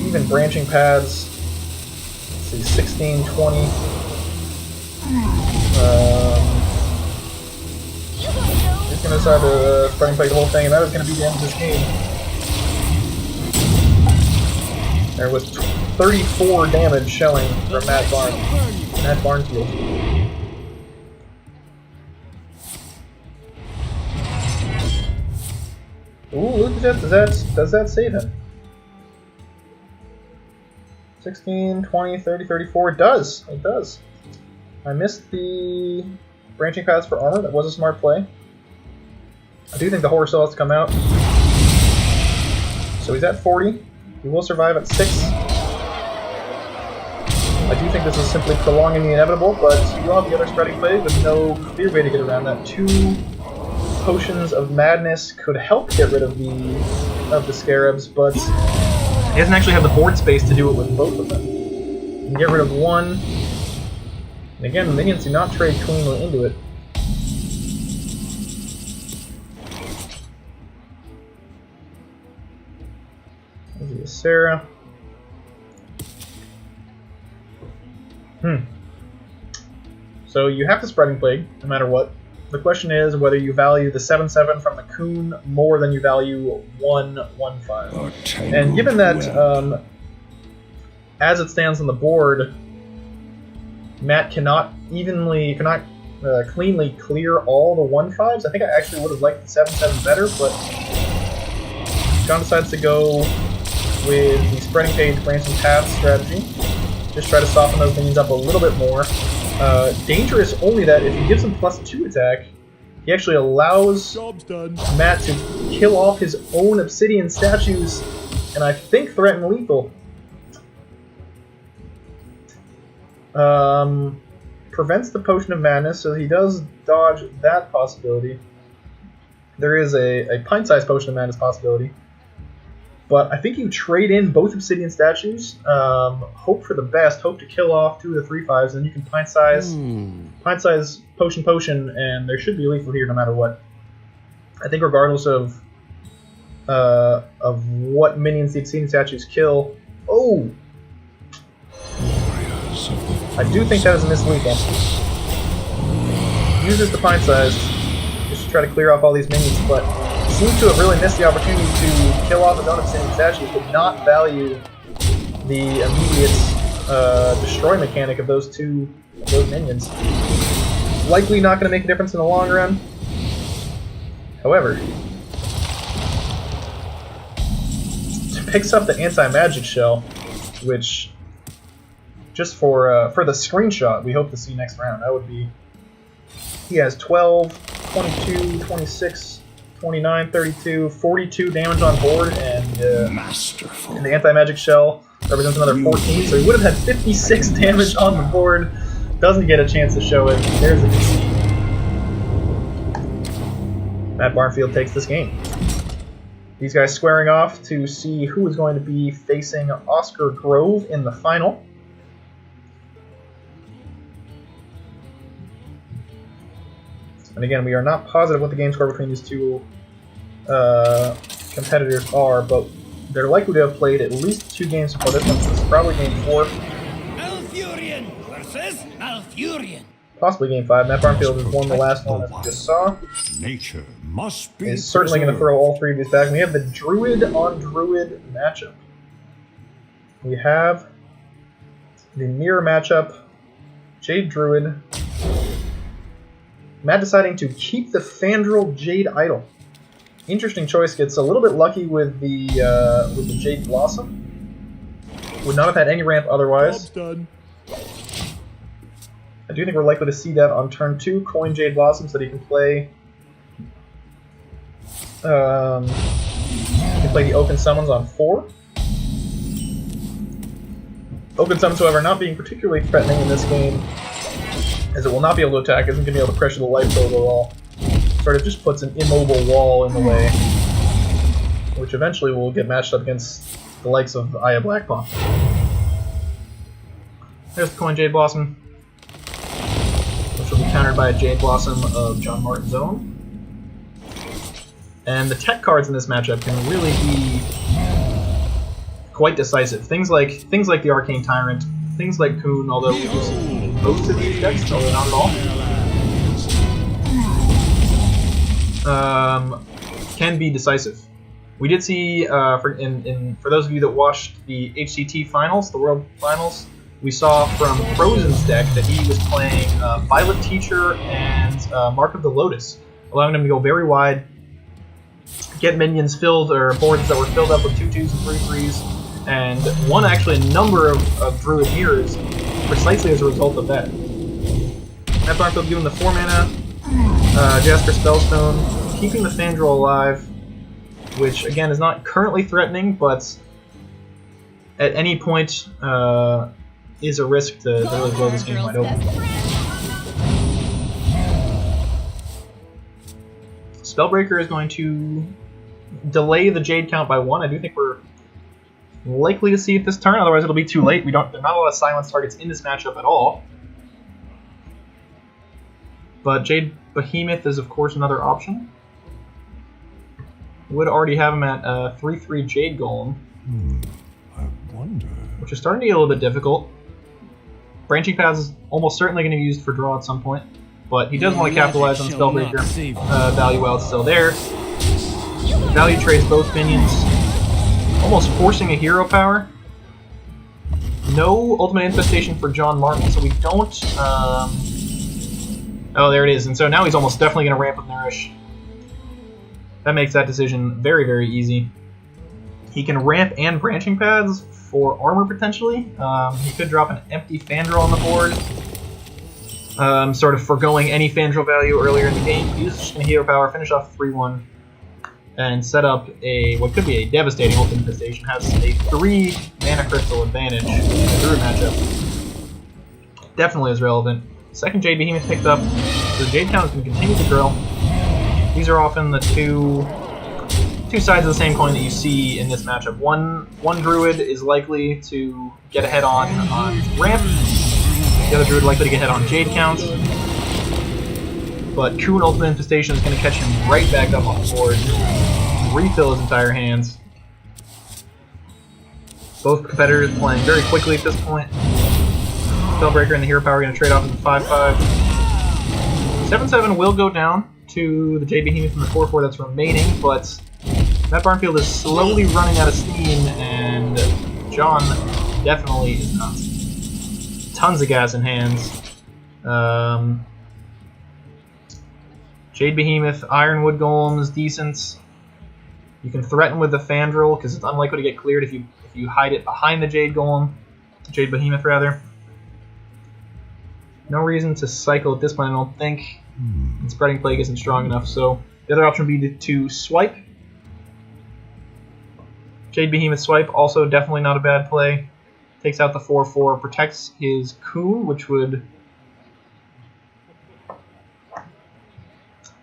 Even branching pads. Let's see, 16, 20. He's going to decide to spreading plague the whole thing, and that is going to be the end of this game. There was 34 damage showing from Matt Barnfield. Ooh, look at that. Does that save him? 16, 20, 30, 34. It does. It does. I missed the branching paths for armor. That was a smart play. I do think the horror still has to come out. So he's at 40. He will survive at 6. I do think this is simply prolonging the inevitable, but you will have the other spreading plague with no clear way to get around that. 2 potions of madness could help get rid of the scarabs, but he doesn't actually have the board space to do it with both of them. You can get rid of one. And again, the minions do not trade cleanly into it. There's Sarah. So you have the Spreading Plague, no matter what. The question is whether you value the 7/7 from the Coon more than you value 1/1/5. And given that, as it stands on the board, Matt cannot cleanly clear all the 1/5s. I think I actually would have liked the 7/7 better, but John decides to go with the Spreading Page Branching Path strategy. Just try to soften those minions up a little bit more. Dangerous only that if he gives him +2 attack, he actually allows Matt to kill off his own obsidian statues, and I think threaten lethal. Prevents the Potion of Madness, so he does dodge that possibility. There is a pint-sized Potion of Madness possibility. But I think you trade in both obsidian statues, hope for the best, hope to kill off 2 of the 3/5s, and you can pint-size potion, and there should be lethal here no matter what. I think regardless of what minions the obsidian statues kill. Oh! I do think that is a mislethal. Uses the pint-size just to try to clear off all these minions, but seems to have really missed the opportunity to kill off his own obsidian statues, but not value the immediate destroy mechanic of those minions. Likely not going to make a difference in the long run. However, picks up the anti-magic shell, which just for the screenshot we hope to see next round. That would be, he has 12, 22, 26. 29, 32, 42 damage on board, and the anti-magic shell represents another 14, so he would have had 56 damage on the board. Doesn't get a chance to show it. There's a concede. Matt Barnfield takes this game. These guys squaring off to see who is going to be facing Oscar Grove in the final. And again, we are not positive what the game score between these two competitors are, but they're likely to have played at least 2 games before this one, so this is probably game 4. Malfurion versus Malfurion. Possibly game 5. Matt Barnfield has won the last one, as we just saw. Nature must be He's certainly going to throw all 3 of these back. We have the Druid on Druid matchup. We have the mirror matchup, Jade Druid. Matt deciding to keep the Fandral Jade Idol. Interesting choice. Gets a little bit lucky with the Jade Blossom. Would not have had any ramp otherwise. Done. I do think we're likely to see that on turn 2. Coin Jade Blossom so that he can play. He can play the Oaken Summons on 4. Oaken Summons, however, not being particularly threatening in this game, as it will not be able to attack, isn't going to be able to pressure the life total at all. Sort of just puts an immobile wall in the way, which eventually will get matched up against the likes of Aya Blackpaw. There's the coin Jade Blossom, which will be countered by a Jade Blossom of John Martin's own. And the tech cards in this matchup can really be quite decisive. Things like the Arcane Tyrant, things like Kuhn, although we've seen most of these decks, although not at all, can be decisive. We did see, for those of you that watched the HCT finals, the World Finals, we saw from Frozen's deck that he was playing Violet Teacher and Mark of the Lotus, allowing him to go very wide, get minions filled, or boards that were filled up with 2/2s and 3/3s, and won actually a number of Druid Mirrors precisely as a result of that. Matt Barnfield given the 4 mana, Jasper Spellstone, keeping the Fandral alive, which again is not currently threatening, but at any point is a risk to really blow this game wide open. Spellbreaker is going to delay the Jade count by 1. I do think we're likely to see it this turn, otherwise it'll be too late. There are not a lot of silence targets in this matchup at all. But Jade Behemoth is of course another option. Would already have him at 3/3 Jade Golem, I wonder. which is starting to get a little bit difficult. Branching Paths is almost certainly going to be used for draw at some point, but he does want to capitalize on Spellbreaker value while it's still there. Value trades both minions, almost forcing a hero power. No Ultimate Infestation for John Martin, so we don't... oh, there it is, and so now he's almost definitely going to ramp with Nourish. That makes that decision very, very easy. He can ramp and Branching Paths for armor, potentially. He could drop an empty Fandral on the board, sort of foregoing any Fandral value earlier in the game. He's just going to hero power, finish off 3-1, and set up what could be a devastating Ultimate Infestation. Has a 3 mana crystal advantage in the Druid matchup. Definitely is relevant. Second Jade Behemoth picked up, so the Jade count is going to continue to grow. These are often the two sides of the same coin that you see in this matchup. One Druid is likely to get ahead on ramp, the other Druid likely to get ahead on Jade counts, but Kuhn Ultimate Infestation is going to catch him right back up on the board, refill his entire hands. Both competitors playing very quickly at this point. Spellbreaker and the hero power are going to trade off into 5/5. 7/7 will go down to the Jade Behemoth from the 4/4 that's remaining, but Matt Barnfield is slowly running out of steam, and John definitely is not. Tons of gas in hands. Jade Behemoth, Ironwood Golem is decent. You can threaten with the Fandral because it's unlikely to get cleared if you hide it behind the Jade Golem, Jade Behemoth rather. No reason to cycle at this point, I don't think. And Spreading Plague isn't strong enough, so the other option would be to swipe. Jade Behemoth swipe, also definitely not a bad play. Takes out the 4/4, protects his Kuhn, which would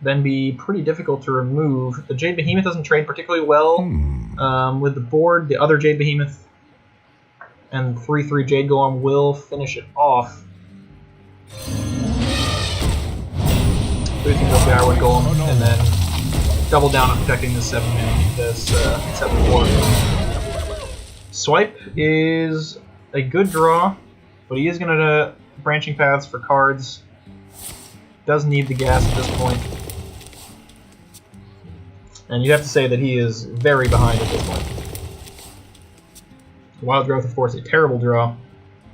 then be pretty difficult to remove. The Jade Behemoth doesn't trade particularly well with the board. The other Jade Behemoth and 3/3 Jade Golem will finish it off. Boosting up the Ironwood Golem, and then double down on protecting this 7/4. Swipe is a good draw, but he is going to Branching Paths for cards. Does need the gas at this point. And you have to say that he is very behind at this point. Wild Growth, of course, a terrible draw.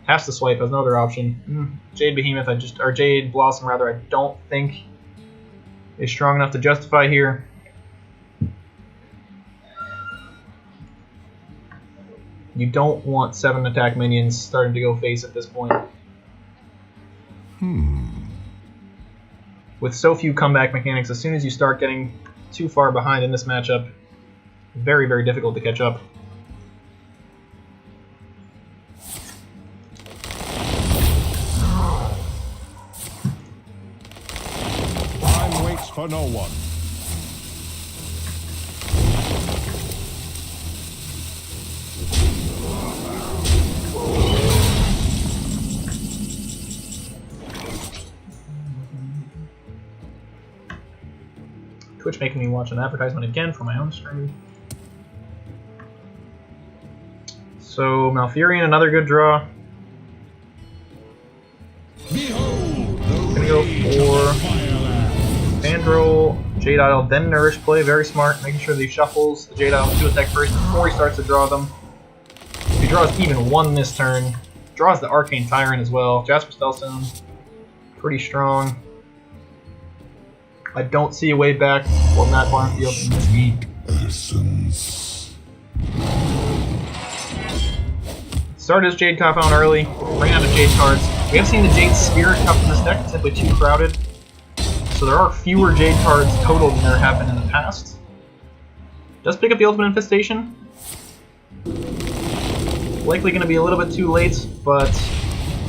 Has to swipe as another option. Jade Behemoth, or Jade Blossom rather, I don't think is strong enough to justify here. You don't want 7 attack minions starting to go face at this point. With so few comeback mechanics, as soon as you start getting too far behind in this matchup, very, very difficult to catch up. Time waits for no one. Twitch making me watch an advertisement again for my own stream. So Malfurion, another good draw. Gonna go for Fandral, Jade Idol, then Nourish play. Very smart, making sure that he shuffles the Jade Idol to attack first before he starts to draw them. If he draws even one this turn, draws the Arcane Tyrant as well. Jasper Spellstone, pretty strong. I don't see a way back for Matt Barnfield in this game. Start his Jade Compound early, bring out the Jade cards. We have seen the Jade Spirit come from this deck, it's simply too crowded. So there are fewer Jade cards total than there have been in the past. Does pick up the Ultimate Infestation. Likely going to be a little bit too late, but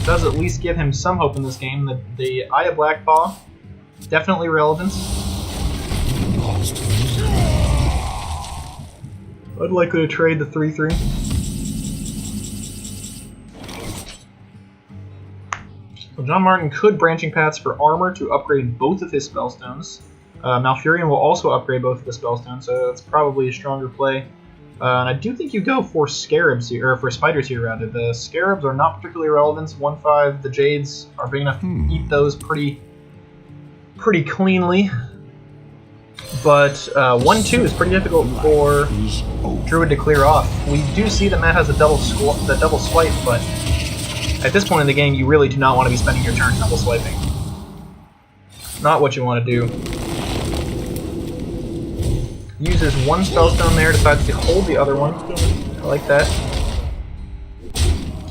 does at least give him some hope in this game. The Eye of Blackpaw, definitely relevant. Unlikely to trade the 3/3. Well, John Martin could Branching Paths for armor to upgrade both of his Spellstones. Malfurion will also upgrade both of the Spellstones, so that's probably a stronger play. And I do think you go for Scarabs here, or for Spiders here rather. The Scarabs are not particularly relevant. 1/5, the Jades are big enough to eat those pretty cleanly. But 1/2 is pretty difficult for Druid to clear off. We do see that Matt has a double swipe, but at this point in the game, you really do not want to be spending your turn double swiping. Not what you want to do. Uses one Spellstone there, decides to hold the other one. I like that.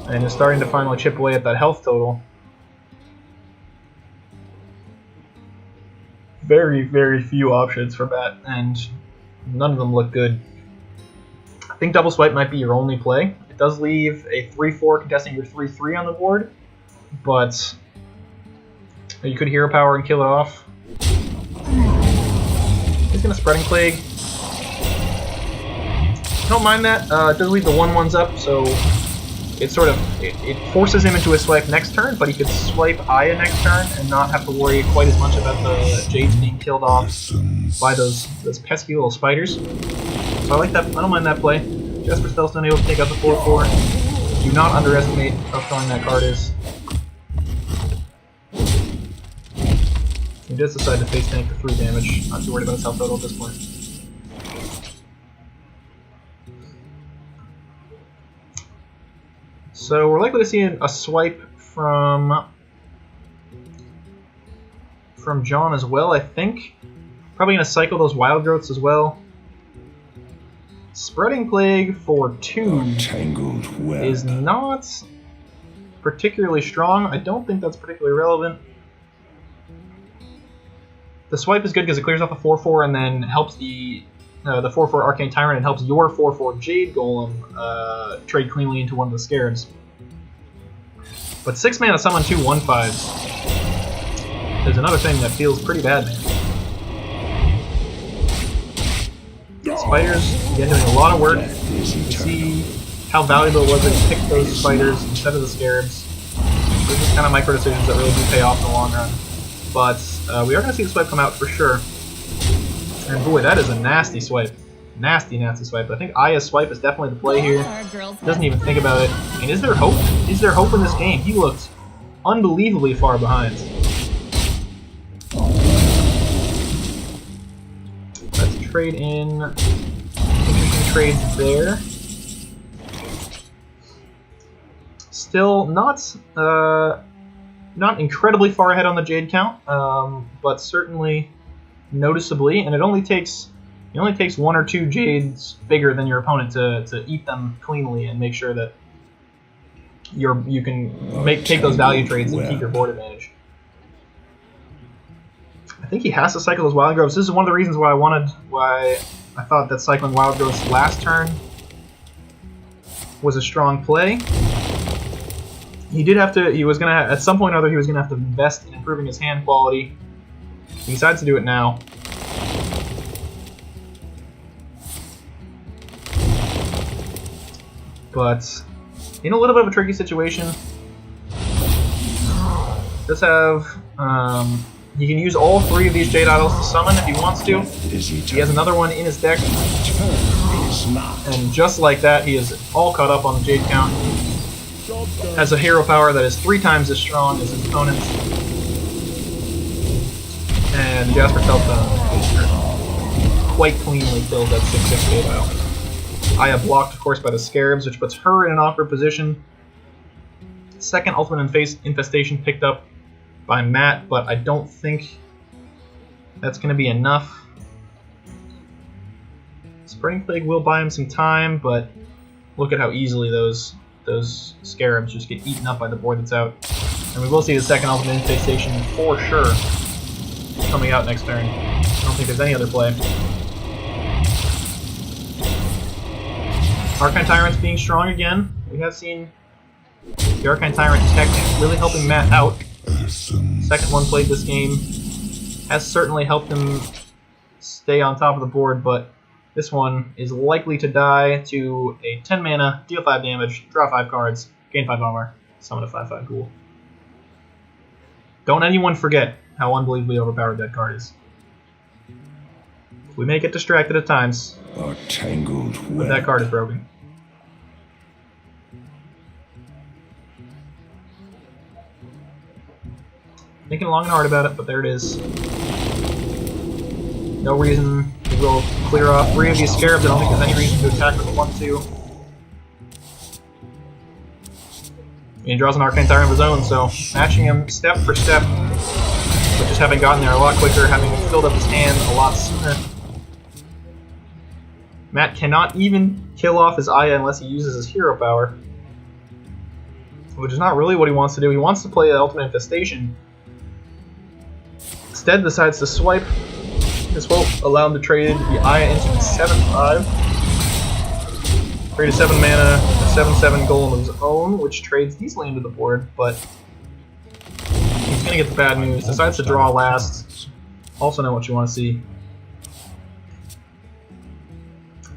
And is starting to finally chip away at that health total. Very, very few options for Matt, and none of them look good. I think double swipe might be your only play. It does leave a 3/4 contesting your 3/3 on the board, but you could Hero Power and kill it off. He's gonna Spreading Plague. Don't mind that. It does leave the 1/1s up, so it sort of it forces him into a swipe next turn, but he could swipe Aya next turn and not have to worry quite as much about the Jades being killed off by those pesky little spiders. So I like that. I don't mind that play. Jasper Spellstone able to take out the 4/4. Do not underestimate how strong that card is. He does decide to face tank the 3 damage. Not too worried about his health total at this point. So we're likely to see a swipe from John as well, I think. Probably going to cycle those Wild Growths as well. Spreading Plague for 2 is not particularly strong. I don't think that's particularly relevant. The swipe is good because it clears off the 4/4 and then helps the 4/4 Arcane Tyrant and helps your 4/4 Jade Golem trade cleanly into one of the Scarabs. But 6 mana summon 2 1/5s is another thing that feels pretty bad, man. Spiders, again, doing a lot of work. You see how valuable it was that you picked those spiders instead of the Scarabs. Those are kind of micro decisions that really do pay off in the long run. But we are going to see the swipe come out for sure. And boy, that is a nasty swipe. Nasty, nasty swipe. I think Aya's swipe is definitely the play here. Doesn't even think about it. I mean, is there hope? Is there hope in this game? He looked unbelievably far behind. Let's trade in. Interesting trades there. Still not incredibly far ahead on the Jade count, but certainly noticeably, and it only takes 1 or 2 Jades bigger than your opponent to eat them cleanly and make sure that you can take those value trades and keep your board advantage. I think he has to cycle those Wild Growths. This is one of the reasons why I thought that cycling Wild Growths last turn was a strong play. At some point or other, he was gonna have to invest in improving his hand quality. He decides to do it now. But in a little bit of a tricky situation. Does have He can use all 3 of these Jade Idols to summon if he wants to. Is He has another one in his deck, turn is not. and just like that, he is all caught up on the Jade count. Has a hero power that is 3 times as strong as his opponent's. And Jasper Teltone quite cleanly kills that 6/6 Jade Idol. Aya blocked, of course, by the Scarabs, which puts her in an awkward position. Second Ultimate Infestation picked up by Matt, but I don't think that's going to be enough. Spreading Plague will buy him some time, but look at how easily those Scarabs just get eaten up by the board that's out. And we will see the second Ultimate Infestation for sure coming out next turn. I don't think there's any other play. Arcane Tyrant's being strong again. We have seen the Arcane Tyrant tech really helping Matt out. Second one played this game has certainly helped him stay on top of the board, but this one is likely to die to a 10 mana, deal 5 damage, draw 5 cards, gain 5 armor, summon a 5/5 ghoul. Don't anyone forget how unbelievably overpowered that card is. We may get distracted at times, A tangled but web. that card is broken. Thinking long and hard about it, but there it is. No reason to go clear off 3 of these Scarabs. I don't think there's any reason to attack with a 1/2. And he draws an Arcane Tyrant of his own, so matching him step for step, but just having gotten there a lot quicker, having filled up his hand a lot sooner. Matt cannot even kill off his Aya unless he uses his hero power, which is not really what he wants to do. He wants to play the Ultimate Infestation. Instead decides to swipe. This will allow him to trade the Aya into the 7/5. Create a 7 mana, 7/7 golem of his own, which trades easily into the board, but he's gonna get the bad news. Decides to draw last. Also know what you want to see.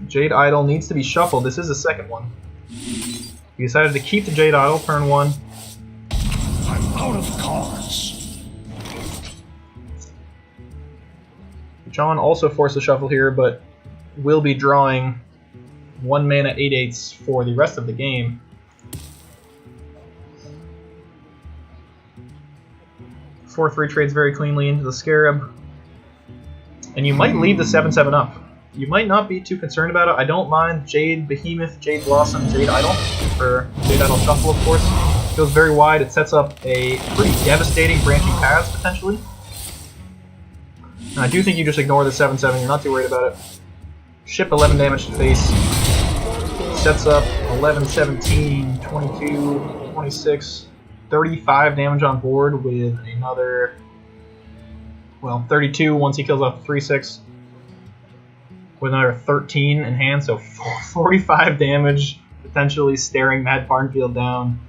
Jade Idol needs to be shuffled. This is the second one. He decided to keep the Jade Idol, turn 1. I'm out of cards. John also forced the shuffle here, but will be drawing 1 mana 8/8 for the rest of the game. Four 3 trades very cleanly into the Scarab. And you might leave the 7/7 up. You might not be too concerned about it. I don't mind Jade Behemoth, Jade Blossom, Jade Idol, for Jade Idol Shuffle, of course. It goes very wide. It sets up a pretty devastating branching paths, potentially. And I do think you just ignore the 7/7. You're not too worried about it. Ship 11 damage to face. Sets up 11, 17, 22, 26, 35 damage on board with another, well, 32 once he kills off the 3/6. With another 13 in hand, so 45 damage, potentially staring Matt Barnfield down.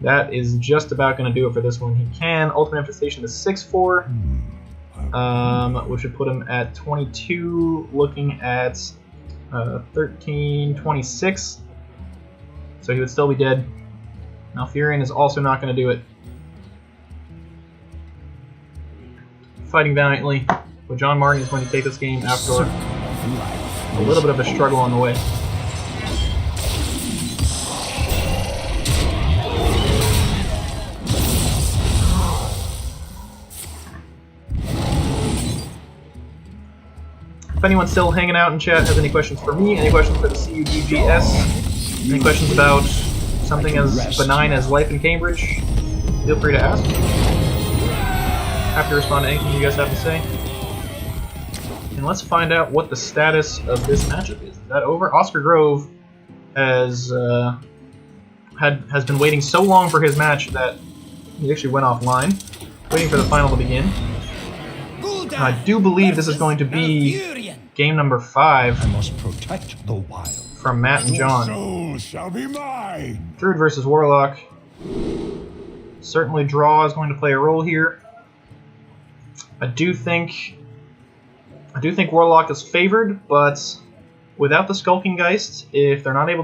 That is just about going to do it for this one. He can Ultimate Infestation to 6/4, which would put him at 22, looking at 13, 26. So he would still be dead. Malfurion is also not going to do it. Fighting valiantly, but John Martin is going to take this game after a little bit of a struggle on the way. If anyone's still hanging out in chat, has any questions for me, any questions for the CUGGS, any questions about something as benign as life in Cambridge, feel free to ask. Happy to respond to anything you guys have to say. And let's find out what the status of this matchup is. Is that over? Oscar Grove has been waiting so long for his match that he actually went offline, waiting for the final to begin. I do believe this is going to be game number 5 I must protect the wild. from Matt and John. Soul shall be mine. Druid versus Warlock. Certainly draw is going to play a role here. I do think Warlock is favored, but without the Skulking Geist, if they're not able to